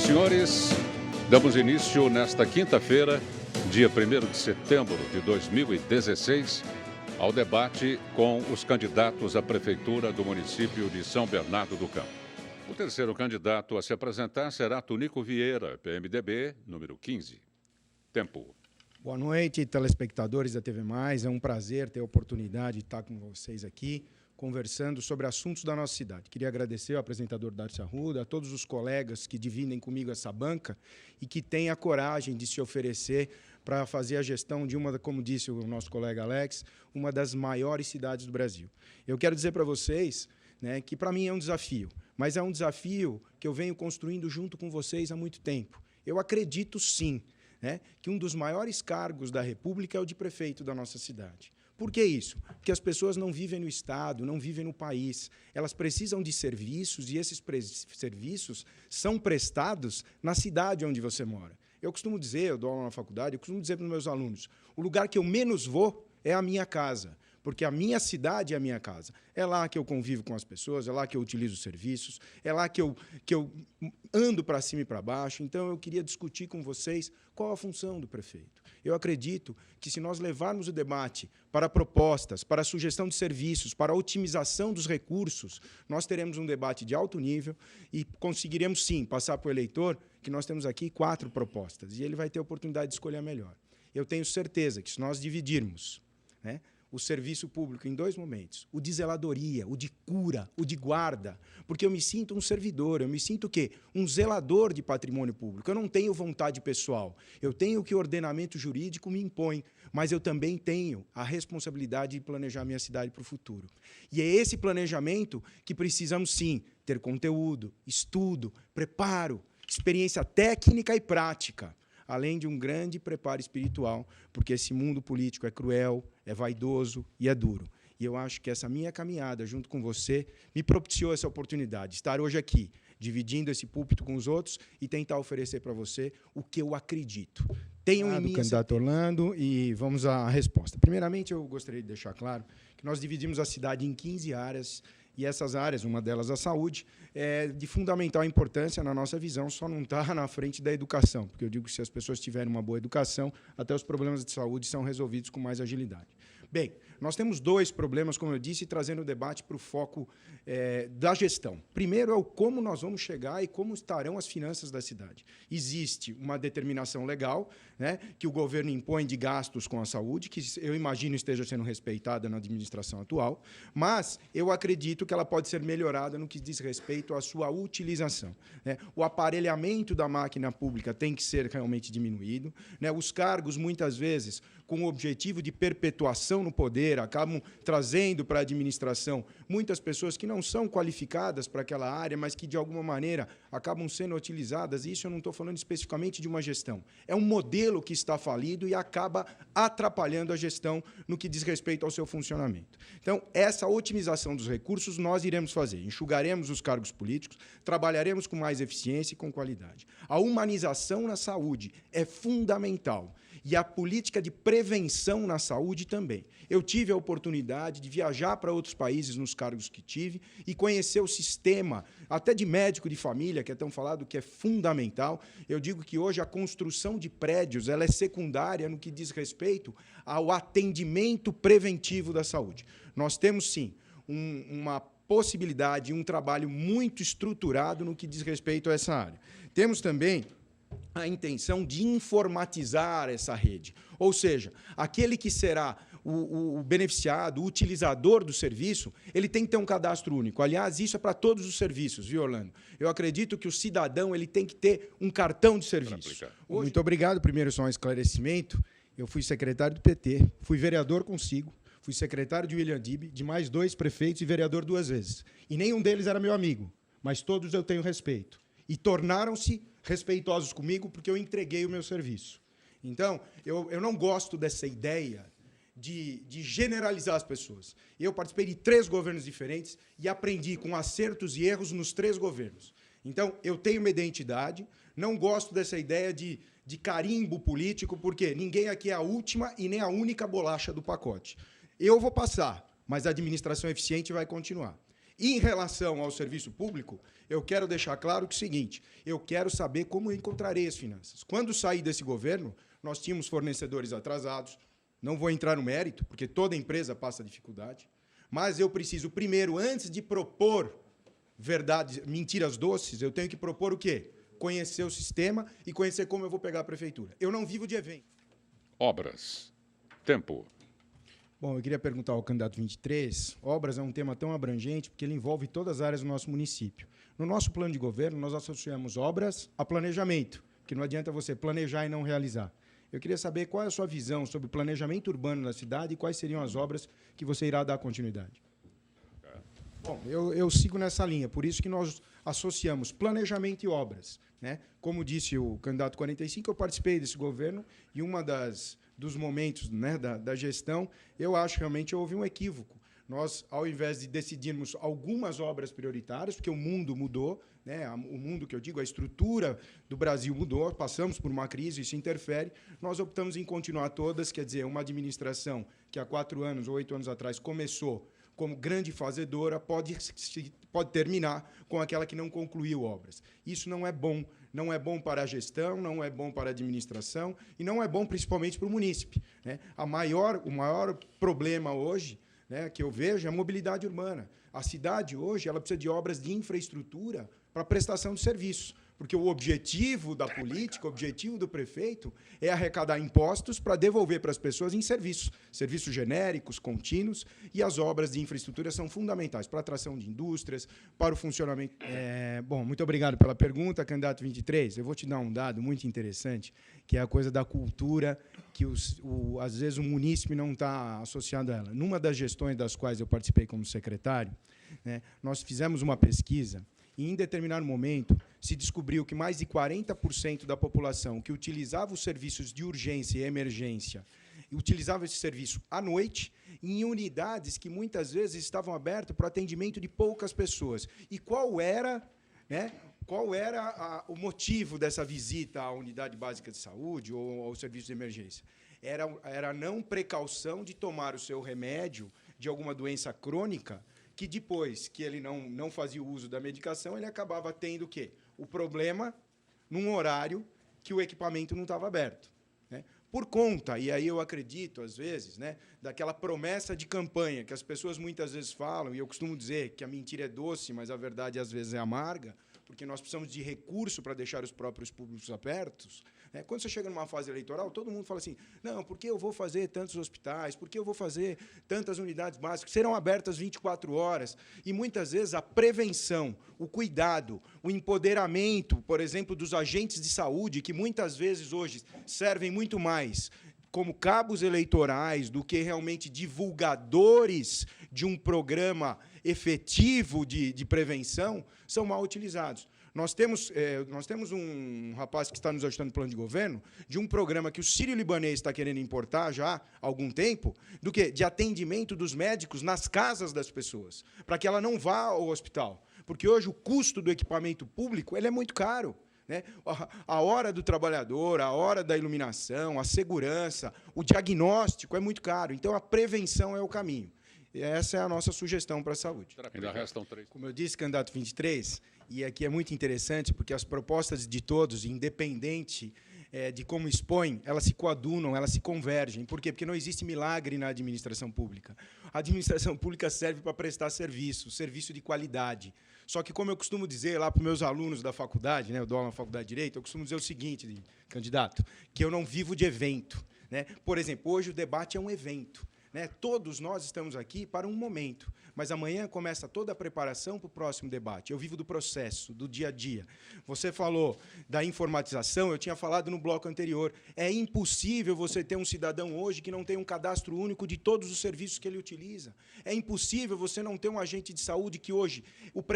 senhores, damos início nesta quinta-feira, dia 1º de setembro de 2016, ao debate com os candidatos à prefeitura do município de São Bernardo do Campo. O terceiro candidato a se apresentar será Tunico Vieira, PMDB, número 15. Tempo. Boa noite, telespectadores da TV+. É um prazer ter a oportunidade de estar com vocês aqui, conversando sobre assuntos da nossa cidade. Queria agradecer ao apresentador Darcy Arruda, a todos os colegas que dividem comigo essa banca e que têm a coragem de se oferecer para fazer a gestão de uma, como disse o nosso colega Alex, uma das maiores cidades do Brasil. Eu quero dizer para vocês, né, que para mim é um desafio, mas é um desafio que eu venho construindo junto com vocês há muito tempo. Eu acredito, sim, né, que um dos maiores cargos da República é o de prefeito da nossa cidade. Por que isso? Porque as pessoas não vivem no Estado, não vivem no país. Elas precisam de serviços e esses serviços são prestados na cidade onde você mora. Eu costumo dizer, eu dou aula na faculdade, eu costumo dizer para os meus alunos, o lugar que eu menos vou é a minha casa, porque a minha cidade é a minha casa. É lá que eu convivo com as pessoas, é lá que eu utilizo os serviços, é lá que eu ando para cima e para baixo. Então, eu queria discutir com vocês qual a função do prefeito. Eu acredito que, se nós levarmos o debate para propostas, para a sugestão de serviços, para a otimização dos recursos, nós teremos um debate de alto nível e conseguiremos, sim, passar para o eleitor que nós temos aqui 4 propostas, e ele vai ter a oportunidade de escolher a melhor. Eu tenho certeza que, se nós dividirmos, né, o serviço público em 2 momentos, o de zeladoria, o de cura, o de guarda, porque eu me sinto um servidor, eu me sinto o quê? Um zelador de patrimônio público. Eu não tenho vontade pessoal, eu tenho o que o ordenamento jurídico me impõe, mas eu também tenho a responsabilidade de planejar minha cidade para o futuro. E é esse planejamento que precisamos, sim, ter conteúdo, estudo, preparo, experiência técnica e prática, além de um grande preparo espiritual, porque esse mundo político é cruel, é vaidoso e é duro. E eu acho que essa minha caminhada, junto com você, me propiciou essa oportunidade de estar hoje aqui, dividindo esse púlpito com os outros e tentar oferecer para você o que eu acredito. Tenham em mim, candidato Orlando, e vamos à resposta. Primeiramente, eu gostaria de deixar claro que nós dividimos a cidade em 15 áreas, e essas áreas, uma delas a saúde, é de fundamental importância na nossa visão, só não está na frente da educação, porque eu digo que, se as pessoas tiverem uma boa educação, até os problemas de saúde são resolvidos com mais agilidade. Bem, nós temos 2 problemas, como eu disse, trazendo o debate para o foco da gestão. Primeiro é o como nós vamos chegar e como estarão as finanças da cidade. Existe uma determinação legal, né, que o governo impõe de gastos com a saúde, que eu imagino esteja sendo respeitada na administração atual, mas eu acredito que ela pode ser melhorada no que diz respeito à sua utilização, né? O aparelhamento da máquina pública tem que ser realmente diminuído, né? Os cargos, muitas vezes, com o objetivo de perpetuação no poder, acabam trazendo para a administração muitas pessoas que não são qualificadas para aquela área, mas que, de alguma maneira, acabam sendo utilizadas. E isso eu não estou falando especificamente de uma gestão. É um modelo que está falido e acaba atrapalhando a gestão no que diz respeito ao seu funcionamento. Então, essa otimização dos recursos nós iremos fazer. Enxugaremos os cargos políticos, trabalharemos com mais eficiência e com qualidade. A humanização na saúde é fundamental. E a política de prevenção na saúde também. Eu tive a oportunidade de viajar para outros países nos cargos que tive e conhecer o sistema, até de médico de família, que é tão falado, que é fundamental. Eu digo que hoje a construção de prédios ela é secundária no que diz respeito ao atendimento preventivo da saúde. Nós temos, sim, uma possibilidade, um trabalho muito estruturado no que diz respeito a essa área. Temos também a intenção de informatizar essa rede. Ou seja, aquele que será o beneficiado, o utilizador do serviço, ele tem que ter um cadastro único. Aliás, isso é para todos os serviços, viu, Orlando? Eu acredito que o cidadão ele tem que ter um cartão de serviço. Muito obrigado. Primeiro, só um esclarecimento. Eu fui secretário do PT, fui vereador consigo, fui secretário de William Dib, de mais 2 prefeitos e vereador 2 vezes. E nenhum deles era meu amigo, mas todos eu tenho respeito. E tornaram-se respeitosos comigo porque eu entreguei o meu serviço. Então, eu não gosto dessa ideia de generalizar as pessoas. Eu participei de 3 governos diferentes e aprendi com acertos e erros nos 3 governos. Então, eu tenho uma identidade, não gosto dessa ideia de carimbo político, porque ninguém aqui é a última e nem a única bolacha do pacote. Eu vou passar, mas a administração eficiente vai continuar. Em relação ao serviço público, eu quero deixar claro que é o seguinte, eu quero saber como eu encontrarei as finanças. Quando saí desse governo, nós tínhamos fornecedores atrasados, não vou entrar no mérito, porque toda empresa passa dificuldade, mas eu preciso, primeiro, antes de propor mentiras doces, eu tenho que propor o quê? Conhecer o sistema e conhecer como eu vou pegar a prefeitura. Eu não vivo de evento. Obras. Tempo. Bom, eu queria perguntar ao candidato 23, obras é um tema tão abrangente porque ele envolve todas as áreas do nosso município. No nosso plano de governo, nós associamos obras a planejamento, porque não adianta você planejar e não realizar. Eu queria saber qual é a sua visão sobre o planejamento urbano da cidade e quais seriam as obras que você irá dar continuidade. Bom, eu sigo nessa linha, por isso que nós associamos planejamento e obras, né? Como disse o candidato 45, eu participei desse governo e dos momentos, né, da gestão, eu acho realmente houve um equívoco. Nós, ao invés de decidirmos algumas obras prioritárias, porque o mundo mudou, né, o mundo que eu digo, a estrutura do Brasil mudou, passamos por uma crise, isso interfere, nós optamos em continuar todas, quer dizer, uma administração que há 4 anos ou 8 anos atrás começou como grande fazedora, pode terminar com aquela que não concluiu obras. Isso não é bom. Não é bom para a gestão, não é bom para a administração e não é bom principalmente para o munícipe, né? O maior problema hoje, né, que eu vejo é a mobilidade urbana. A cidade hoje ela precisa de obras de infraestrutura para prestação de serviços, porque o objetivo da política, o objetivo do prefeito é arrecadar impostos para devolver para as pessoas em serviços genéricos, contínuos, e as obras de infraestrutura são fundamentais para a atração de indústrias, para o funcionamento. Bom, muito obrigado pela pergunta, candidato 23. Eu vou te dar um dado muito interessante, que é a coisa da cultura, que às vezes o munícipe não está associado a ela. Numa das gestões das quais eu participei como secretário, né, nós fizemos uma pesquisa e, em determinado momento, se descobriu que mais de 40% da população que utilizava os serviços de urgência e emergência utilizava esse serviço à noite, em unidades que, muitas vezes, estavam abertas para atendimento de poucas pessoas. E qual era, né, o motivo dessa visita à unidade básica de saúde ou ao serviço de emergência? Era a não precaução de tomar o seu remédio de alguma doença crônica, que depois que ele não fazia o uso da medicação, ele acabava tendo o quê? O problema num horário que o equipamento não estava aberto, né? Por conta, e aí eu acredito, às vezes, né, daquela promessa de campanha que as pessoas muitas vezes falam, e eu costumo dizer que a mentira é doce, mas a verdade, às vezes, é amarga, porque nós precisamos de recurso para deixar os próprios públicos abertos. Quando você chega numa fase eleitoral, todo mundo fala assim, não, por que eu vou fazer tantos hospitais, por que eu vou fazer tantas unidades básicas, serão abertas 24 horas, e muitas vezes a prevenção, o cuidado, o empoderamento, por exemplo, dos agentes de saúde, que muitas vezes hoje servem muito mais como cabos eleitorais do que realmente divulgadores de um programa efetivo de prevenção, são mal utilizados. Nós temos um rapaz que está nos ajudando no plano de governo, de um programa que o sírio-libanês está querendo importar já há algum tempo, do quê? De atendimento dos médicos nas casas das pessoas, para que ela não vá ao hospital. Porque hoje o custo do equipamento público ele é muito caro, né? A hora do trabalhador, a hora da iluminação, a segurança, o diagnóstico é muito caro. Então, a prevenção é o caminho. E essa é a nossa sugestão para a saúde. Ainda restam 3. Como eu disse, candidato 23, e aqui é muito interessante, porque as propostas de todos, independente de como expõem, elas se coadunam, elas se convergem. Por quê? Porque não existe milagre na administração pública. A administração pública serve para prestar serviço de qualidade. Só que, como eu costumo dizer lá para os meus alunos da faculdade, né, eu dou aula na faculdade de Direito, eu costumo dizer o seguinte, candidato, que eu não vivo de evento, né? Por exemplo, hoje o debate é um evento, né? Todos nós estamos aqui para um momento, mas amanhã começa toda a preparação para o próximo debate. Eu vivo do processo, do dia a dia. Você falou da informatização, eu tinha falado no bloco anterior. É impossível você ter um cidadão hoje que não tem um cadastro único de todos os serviços que ele utiliza. É impossível você não ter um agente de saúde que hoje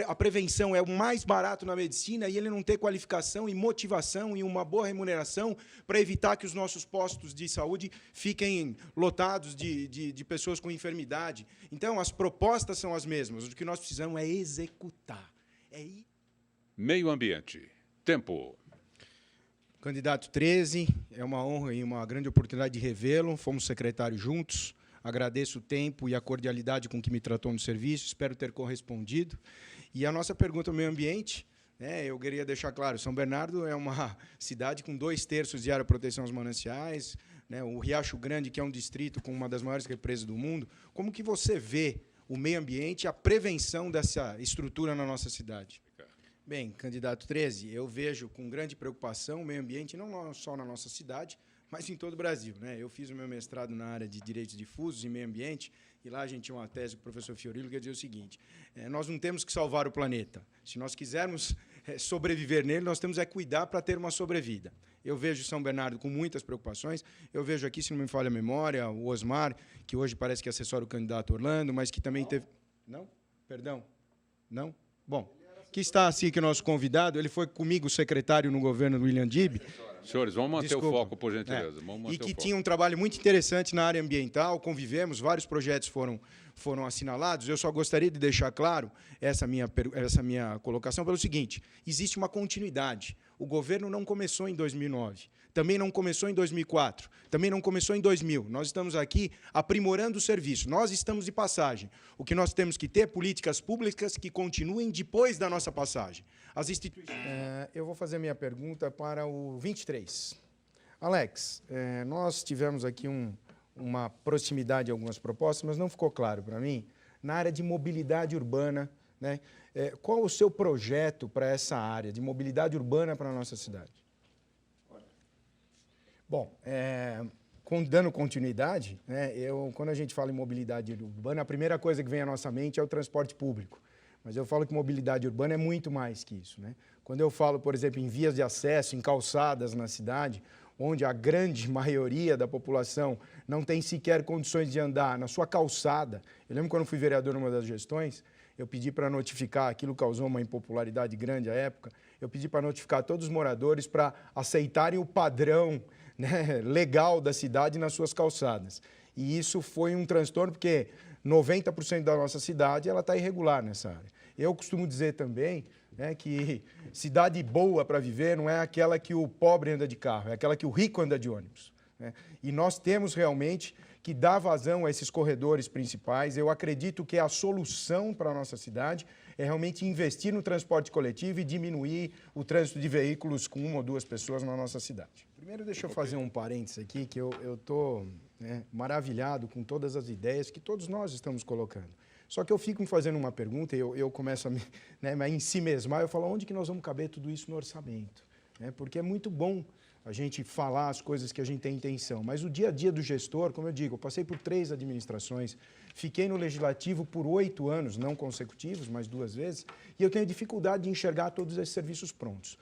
a prevenção é o mais barato na medicina e ele não ter qualificação e motivação e uma boa remuneração para evitar que os nossos postos de saúde fiquem lotados de pessoas com enfermidade. Então, as propostas são as mesmas. O que nós precisamos é executar. Meio ambiente. Tempo. Candidato 13, é uma honra e uma grande oportunidade de revê-lo. Fomos secretários juntos. Agradeço o tempo e a cordialidade com que me tratou no serviço, espero ter correspondido. E a nossa pergunta ao meio ambiente, eu queria deixar claro, São Bernardo é uma cidade com 2/3 de área de proteção aos mananciais, o Riacho Grande, que é um distrito com uma das maiores represas do mundo. Como que você vê o meio ambiente e a prevenção dessa estrutura na nossa cidade? Bem, candidato 13, eu vejo com grande preocupação o meio ambiente, não só na nossa cidade, mas em todo o Brasil. Eu fiz o meu mestrado na área de Direitos Difusos e Meio Ambiente, e lá a gente tinha uma tese com o professor Fiorillo que dizia o seguinte: nós não temos que salvar o planeta. Se nós quisermos sobreviver nele, nós temos que cuidar para ter uma sobrevida. Eu vejo São Bernardo com muitas preocupações. Eu vejo aqui, se não me falha a memória, o Osmar, que hoje parece que assessora o candidato Orlando, mas que também teve... Não? Perdão? Não? Bom, que está assim que o nosso convidado, ele foi comigo secretário no governo do William Dib. Senhores, vamos manter o foco, por gentileza. E que tinha um trabalho muito interessante na área ambiental, convivemos, vários projetos foram assinalados. Eu só gostaria de deixar claro essa minha colocação pelo seguinte: existe uma continuidade. O governo não começou em 2009, também não começou em 2004, também não começou em 2000. Nós estamos aqui aprimorando o serviço, nós estamos de passagem. O que nós temos que ter é políticas públicas que continuem depois da nossa passagem. As instituições... eu vou fazer minha pergunta para o 23. Alex, nós tivemos aqui uma proximidade em algumas propostas, mas não ficou claro para mim, na área de mobilidade urbana, qual o seu projeto para essa área de mobilidade urbana para a nossa cidade? Bom, dando continuidade, quando a gente fala em mobilidade urbana, a primeira coisa que vem à nossa mente é o transporte público. Mas eu falo que mobilidade urbana é muito mais que isso. Quando eu falo, por exemplo, em vias de acesso, em calçadas na cidade, onde a grande maioria da população não tem sequer condições de andar na sua calçada. Eu lembro quando fui vereador numa das gestões, eu pedi para notificar, aquilo causou uma impopularidade grande à época, eu pedi para notificar todos os moradores para aceitarem o padrão legal da cidade nas suas calçadas. E isso foi um transtorno, porque 90% da nossa cidade está irregular nessa área. Eu costumo dizer também que cidade boa para viver não é aquela que o pobre anda de carro, é aquela que o rico anda de ônibus. E nós temos realmente que dar vazão a esses corredores principais. Eu acredito que a solução para a nossa cidade é realmente investir no transporte coletivo e diminuir o trânsito de veículos com 1 ou 2 pessoas na nossa cidade. Primeiro, deixa eu fazer um parênteses aqui, que eu estou maravilhado com todas as ideias que todos nós estamos colocando. Só que eu fico me fazendo uma pergunta e eu começo a me ensimesmar, eu falo, onde que nós vamos caber tudo isso no orçamento? Porque é muito bom a gente falar as coisas que a gente tem intenção, mas o dia a dia do gestor, como eu digo, eu passei por 3 administrações, fiquei no Legislativo por 8 anos, não consecutivos, mas 2 vezes, e eu tenho dificuldade de enxergar todos esses serviços prontos.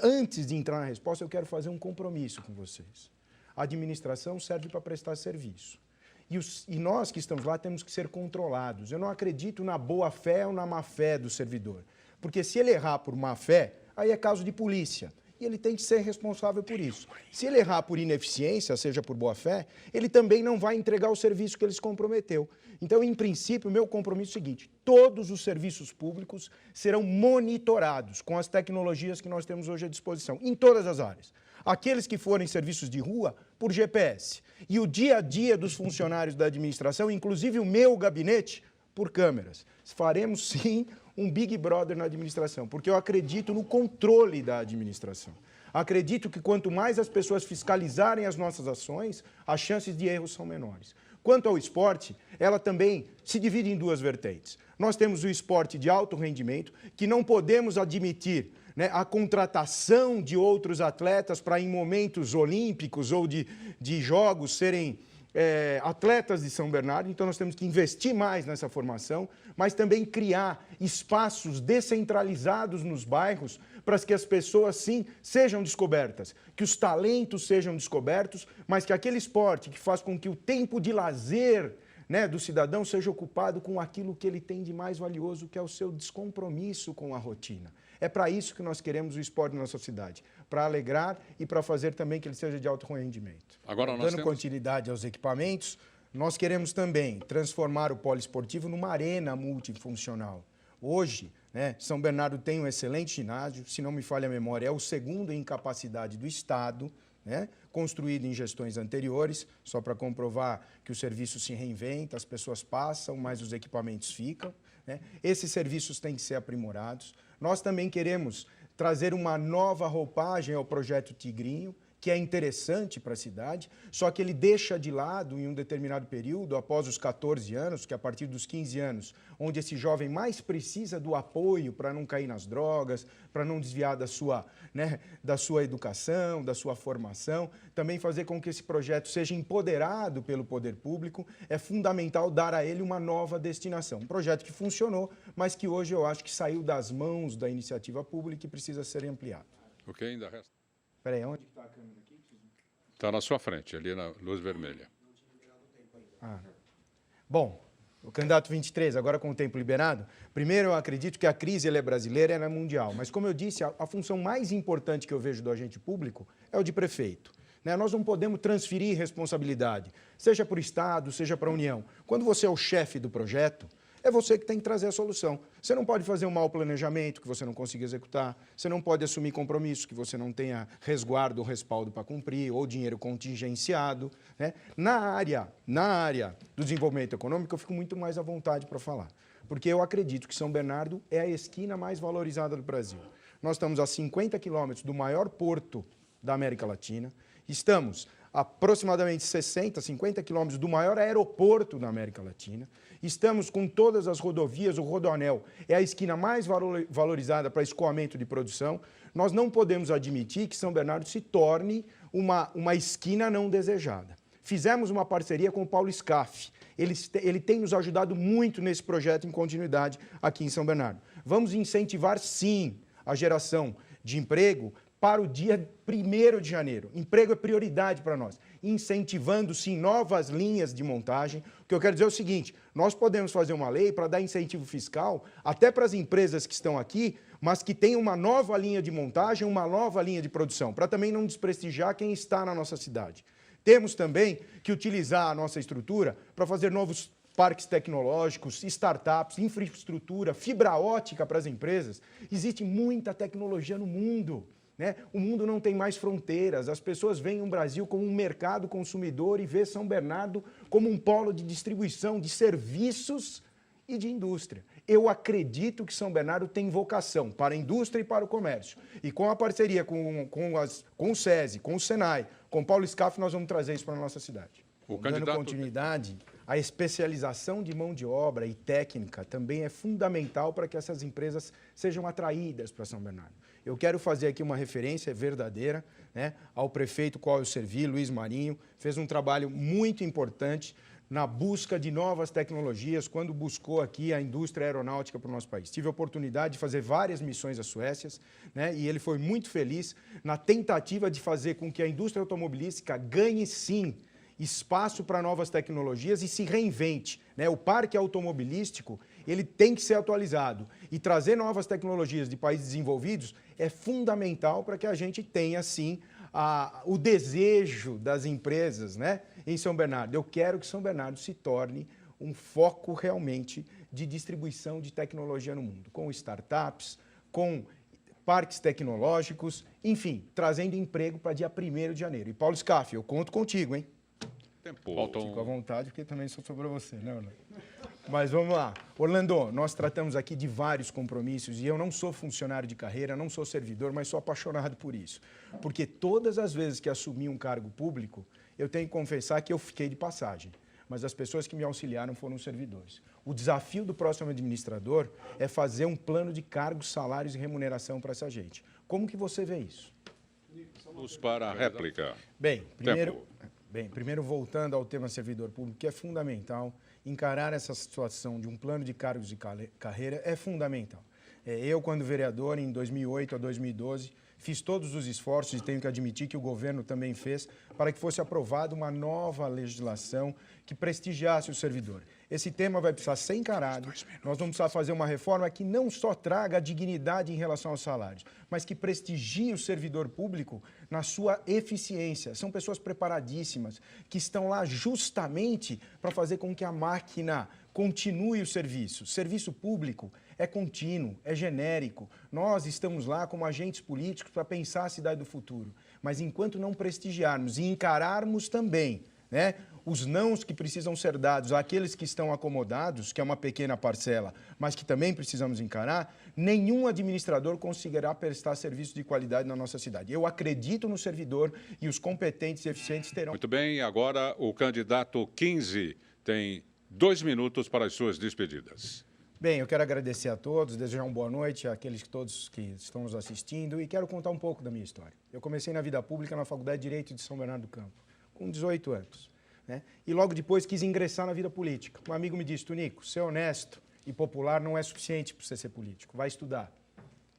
Antes de entrar na resposta, eu quero fazer um compromisso com vocês. A administração serve para prestar serviço. E nós que estamos lá temos que ser controlados. Eu não acredito na boa-fé ou na má-fé do servidor, porque se ele errar por má-fé, aí é caso de polícia. E ele tem que ser responsável por isso. Se ele errar por ineficiência, seja por boa-fé, ele também não vai entregar o serviço que ele se comprometeu. Então, em princípio, o meu compromisso é o seguinte: todos os serviços públicos serão monitorados com as tecnologias que nós temos hoje à disposição, em todas as áreas. Aqueles que forem serviços de rua, por GPS. E o dia a dia dos funcionários da administração, inclusive o meu gabinete, por câmeras. Faremos, sim, um Big Brother na administração, porque eu acredito no controle da administração. Acredito que quanto mais as pessoas fiscalizarem as nossas ações, as chances de erros são menores. Quanto ao esporte, ela também se divide em 2 vertentes. Nós temos o esporte de alto rendimento, que não podemos admitir a contratação de outros atletas para, em momentos olímpicos ou de jogos, serem atletas de São Bernardo. Então, nós temos que investir mais nessa formação, mas também criar espaços descentralizados nos bairros para que as pessoas, sim, sejam descobertas, que os talentos sejam descobertos, mas que aquele esporte que faz com que o tempo de lazer do cidadão seja ocupado com aquilo que ele tem de mais valioso, que é o seu descompromisso com a rotina. É para isso que nós queremos o esporte na nossa cidade, para alegrar e para fazer também que ele seja de alto rendimento. Agora, dando continuidade aos equipamentos, nós queremos também transformar o poliesportivo numa arena multifuncional. Hoje, São Bernardo tem um excelente ginásio, se não me falha a memória, é o 2º em capacidade do Estado, né, construído em gestões anteriores, só para comprovar que o serviço se reinventa, as pessoas passam, mas os equipamentos ficam, né? Esses serviços têm que ser aprimorados. Nós também queremos trazer uma nova roupagem ao projeto Tigrinho, que é interessante para a cidade, só que ele deixa de lado, em um determinado período, após os 14 anos, que é a partir dos 15 anos, onde esse jovem mais precisa do apoio para não cair nas drogas, para não desviar da sua educação, da sua formação, também fazer com que esse projeto seja empoderado pelo poder público, é fundamental dar a ele uma nova destinação. Um projeto que funcionou, mas que hoje eu acho que saiu das mãos da iniciativa pública e precisa ser ampliado. O que ainda resta? Espera aí, onde está a câmera aqui? Está na sua frente, ali na luz vermelha. Bom, o candidato 23, agora com o tempo liberado, primeiro eu acredito que a crise ela é brasileira e ela é mundial, mas como eu disse, a função mais importante que eu vejo do agente público é o de prefeito. Né? Nós não podemos transferir responsabilidade, seja para o Estado, seja para a União. Quando você é o chefe do projeto, é você que tem que trazer a solução. Você não pode fazer um mau planejamento que você não consiga executar, você não pode assumir compromissos que você não tenha resguardo ou respaldo para cumprir, ou dinheiro contingenciado. Né? Na área do desenvolvimento econômico, eu fico muito mais à vontade para falar, porque eu acredito que São Bernardo é a esquina mais valorizada do Brasil. Nós estamos a 50 quilômetros do maior porto da América Latina, estamos a aproximadamente 60, 50 quilômetros do maior aeroporto da América Latina, estamos com todas as rodovias, o Rodoanel é a esquina mais valorizada para escoamento de produção. Nós não podemos admitir que São Bernardo se torne uma esquina não desejada. Fizemos uma parceria com o Paulo Scaff. Ele tem nos ajudado muito nesse projeto em continuidade aqui em São Bernardo. Vamos incentivar, sim, a geração de emprego para o dia 1º de janeiro. Emprego é prioridade para nós. Incentivando, sim, novas linhas de montagem. O que eu quero dizer é o seguinte, nós podemos fazer uma lei para dar incentivo fiscal até para as empresas que estão aqui, mas que tenham uma nova linha de montagem, uma nova linha de produção, para também não desprestigiar quem está na nossa cidade. Temos também que utilizar a nossa estrutura para fazer novos parques tecnológicos, startups, infraestrutura, fibra ótica para as empresas. Existe muita tecnologia no mundo. Né? O mundo não tem mais fronteiras, as pessoas veem o Brasil como um mercado consumidor e vê São Bernardo como um polo de distribuição de serviços e de indústria. Eu acredito que São Bernardo tem vocação para a indústria e para o comércio. E com a parceria com o SESI, com o Senai, com o Paulo Scaff, nós vamos trazer isso para a nossa cidade. Dando continuidade, a especialização de mão de obra e técnica também é fundamental para que essas empresas sejam atraídas para São Bernardo. Eu quero fazer aqui uma referência verdadeira, né, ao prefeito qual eu servi, Luiz Marinho, fez um trabalho muito importante na busca de novas tecnologias, quando buscou aqui a indústria aeronáutica para o nosso país. Tive a oportunidade de fazer várias missões à Suécia, né, e ele foi muito feliz na tentativa de fazer com que a indústria automobilística ganhe, sim, espaço para novas tecnologias e se reinvente. Né? O parque automobilístico ele tem que ser atualizado e trazer novas tecnologias de países desenvolvidos é fundamental para que a gente tenha, sim, o desejo das empresas, né, em São Bernardo. Eu quero que São Bernardo se torne um foco realmente de distribuição de tecnologia no mundo, com startups, com parques tecnológicos, enfim, trazendo emprego para dia 1º de janeiro. E Paulo Scaff, eu conto contigo, hein? Fico à vontade, porque também só sobrou você, né, Orlando? Mas vamos lá. Orlando, nós tratamos aqui de vários compromissos e eu não sou funcionário de carreira, não sou servidor, mas sou apaixonado por isso. Porque todas as vezes que assumi um cargo público, eu tenho que confessar que eu fiquei de passagem. Mas as pessoas que me auxiliaram foram os servidores. O desafio do próximo administrador é fazer um plano de cargos, salários e remuneração para essa gente. Como que você vê isso? Vamos para a réplica. Bem, primeiro voltando ao tema servidor público, que é fundamental, encarar essa situação de um plano de cargos de carreira é fundamental. Eu, quando vereador, em 2008 a 2012, fiz todos os esforços, e tenho que admitir que o governo também fez, para que fosse aprovada uma nova legislação que prestigiasse o servidor. Esse tema vai precisar ser encarado, nós vamos precisar fazer uma reforma que não só traga a dignidade em relação aos salários, mas que prestigie o servidor público na sua eficiência. São pessoas preparadíssimas, que estão lá justamente para fazer com que a máquina continue o serviço. Serviço público é contínuo, é genérico. Nós estamos lá como agentes políticos para pensar a cidade do futuro. Mas enquanto não prestigiarmos e encararmos também, né, os nãos que precisam ser dados àqueles que estão acomodados, que é uma pequena parcela, mas que também precisamos encarar, nenhum administrador conseguirá prestar serviço de qualidade na nossa cidade. Eu acredito no servidor e os competentes e eficientes terão... Muito bem, agora o candidato 15 tem 2 minutos para as suas despedidas. Bem, eu quero agradecer a todos, desejar uma boa noite àqueles todos que estão nos assistindo e quero contar um pouco da minha história. Eu comecei na vida pública na Faculdade de Direito de São Bernardo do Campo, com 18 anos. Né? E logo depois quis ingressar na vida política. Um amigo me disse, Tunico, ser honesto e popular não é suficiente para você ser político, vai estudar.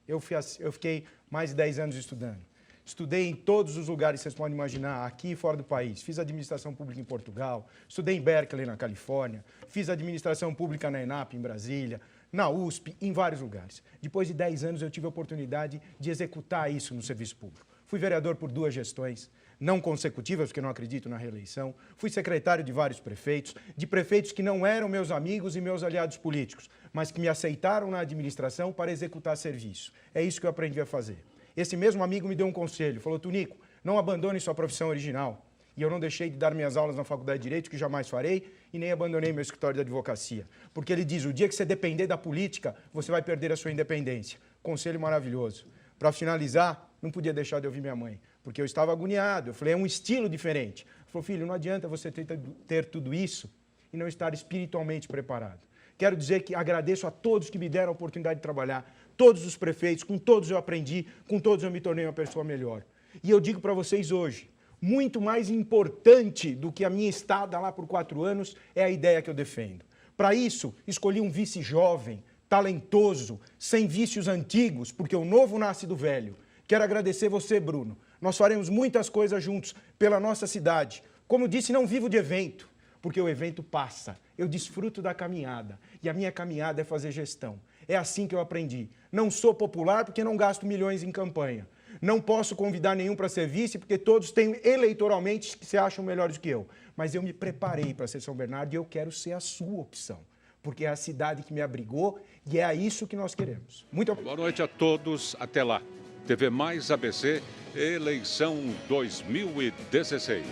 Eu fiquei mais de 10 anos estudando. Estudei em todos os lugares que vocês podem imaginar, aqui e fora do país. Fiz administração pública em Portugal, estudei em Berkeley, na Califórnia, fiz administração pública na ENAP, em Brasília, na USP, em vários lugares. Depois de 10 anos, eu tive a oportunidade de executar isso no serviço público. Fui vereador por 2 gestões, não consecutivas, porque não acredito na reeleição. Fui secretário de vários prefeitos, de prefeitos que não eram meus amigos e meus aliados políticos, mas que me aceitaram na administração para executar serviço. É isso que eu aprendi a fazer. Esse mesmo amigo me deu um conselho, falou, Tunico, não abandone sua profissão original. E eu não deixei de dar minhas aulas na Faculdade de Direito, que jamais farei, e nem abandonei meu escritório de advocacia. Porque ele diz, o dia que você depender da política, você vai perder a sua independência. Conselho maravilhoso. Para finalizar, não podia deixar de ouvir minha mãe, porque eu estava agoniado. Eu falei, é um estilo diferente. Ele falou, filho, não adianta você ter tudo isso e não estar espiritualmente preparado. Quero dizer que agradeço a todos que me deram a oportunidade de trabalhar, todos os prefeitos, com todos eu aprendi, com todos eu me tornei uma pessoa melhor. E eu digo para vocês hoje, muito mais importante do que a minha estada lá por 4 anos é a ideia que eu defendo. Para isso, escolhi um vice jovem, talentoso, sem vícios antigos, porque o novo nasce do velho. Quero agradecer você, Bruno. Nós faremos muitas coisas juntos pela nossa cidade. Como disse, não vivo de evento, porque o evento passa. Eu desfruto da caminhada, e a minha caminhada é fazer gestão. É assim que eu aprendi. Não sou popular porque não gasto milhões em campanha. Não posso convidar nenhum para ser vice porque todos têm eleitoralmente que se acham melhores que eu. Mas eu me preparei para ser São Bernardo e eu quero ser a sua opção. Porque é a cidade que me abrigou e é isso que nós queremos. Muito obrigado. Boa noite a todos. Até lá. TV Mais ABC, eleição 2016.